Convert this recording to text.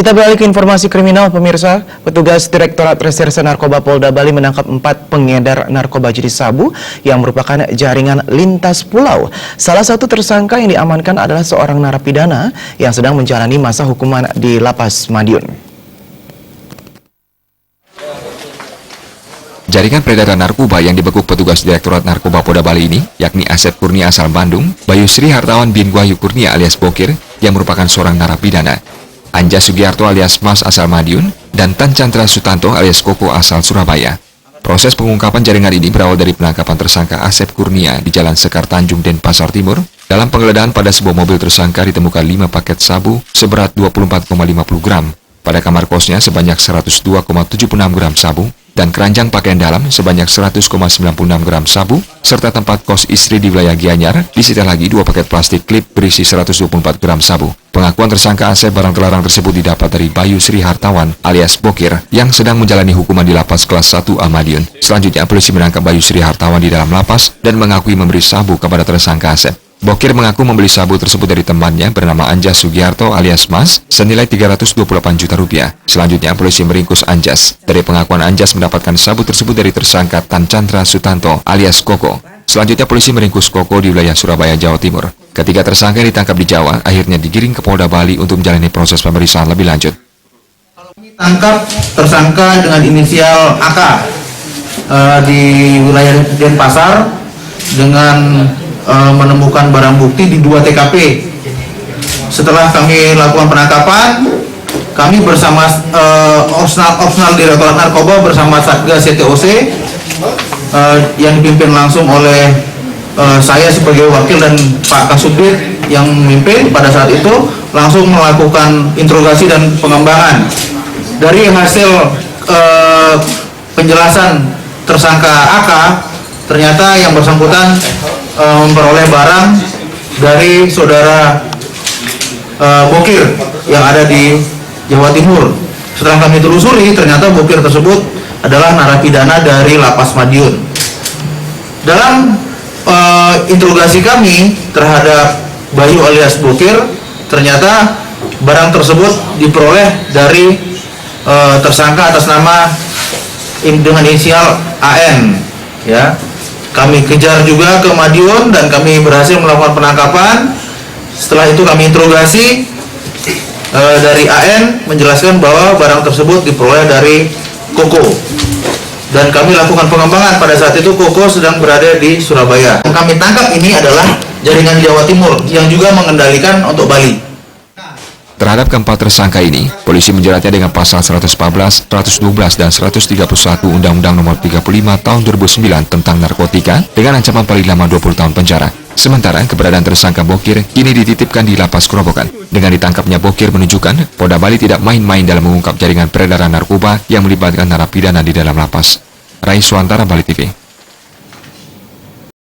Kita beralih ke informasi kriminal, pemirsa. Petugas Direktorat Reserse Narkoba Polda Bali menangkap 4 pengedar narkoba jenis sabu yang merupakan jaringan lintas pulau. Salah satu tersangka yang diamankan adalah seorang narapidana yang sedang menjalani masa hukuman di Lapas Madiun. Jaringan peredaran narkoba yang dibekuk petugas Direktorat Narkoba Polda Bali ini, yakni Asep Kurnia asal Bandung, Bayu Sri Hartawan bin Wahyu Kurnia alias Bokir, yang merupakan seorang narapidana, Anja Sugiarto alias Mas asal Madiun, dan Tan Chandra Sutanto alias Koko asal Surabaya. Proses pengungkapan jaringan ini berawal dari penangkapan tersangka Asep Kurnia di Jalan Sekar Tanjung, Denpasar Timur. Dalam penggeledahan pada sebuah mobil tersangka ditemukan 5 paket sabu seberat 24,50 gram. Pada kamar kosnya sebanyak 102,76 gram sabu, dan keranjang pakaian dalam sebanyak 100,96 gram sabu, serta tempat kos istri di wilayah Gianyar disita lagi 2 paket plastik klip berisi 124 gram sabu. Pengakuan tersangka Asep barang terlarang tersebut didapat dari Bayu Sri Hartawan alias Bokir yang sedang menjalani hukuman di Lapas Kelas 1 Madiun. Selanjutnya polisi menangkap Bayu Sri Hartawan di dalam lapas dan mengakui memberi sabu kepada tersangka Asep. Bokir mengaku membeli sabu tersebut dari temannya bernama Anja Sugiarto alias Mas senilai 328 juta rupiah. Selanjutnya polisi meringkus Anjas. Dari pengakuan Anjas mendapatkan sabu tersebut dari tersangka Tan Chandra Sutanto alias Koko. Selanjutnya polisi meringkus Koko di wilayah Surabaya, Jawa Timur. Ketiga tersangka yang ditangkap di Jawa akhirnya digiring ke Polda Bali untuk menjalani proses pemeriksaan lebih lanjut. Tangkap tersangka dengan inisial AK di wilayah Denpasar dengan menemukan barang bukti di 2 TKP. Setelah kami lakukan penangkapan, kami bersama Opsional Direktorat Narkoba bersama Satgas CTOC yang dipimpin langsung oleh saya sebagai wakil dan Pak Kasubdit yang memimpin pada saat itu langsung melakukan interogasi dan pengembangan. Dari hasil penjelasan tersangka AK, ternyata yang bersangkutan memperoleh barang dari saudara Bokir yang ada di Jawa Timur. Setelah kami telusuri, ternyata Bokir tersebut adalah narapidana dari Lapas Madiun. Dalam interogasi kami terhadap Bayu alias Bokir, ternyata barang tersebut diperoleh dari tersangka atas nama dengan inisial AN, ya. Kami kejar juga ke Madiun dan kami berhasil melakukan penangkapan. Setelah itu kami interogasi dari AN menjelaskan bahwa barang tersebut diperoleh dari Koko. Dan kami lakukan pengembangan. Pada saat itu Koko sedang berada di Surabaya. Yang kami tangkap ini adalah jaringan Jawa Timur yang juga mengendalikan untuk Bali. Terhadap keempat tersangka ini, polisi menjeratnya dengan pasal 114, 112, dan 131 Undang-Undang Nomor 35 Tahun 2009 tentang narkotika dengan ancaman paling lama 20 tahun penjara. Sementara keberadaan tersangka Bokir kini dititipkan di Lapas Kerobokan. Dengan ditangkapnya Bokir menunjukkan Polda Bali tidak main-main dalam mengungkap jaringan peredaran narkoba yang melibatkan narapidana di dalam lapas. Rai Suantara, Bali TV.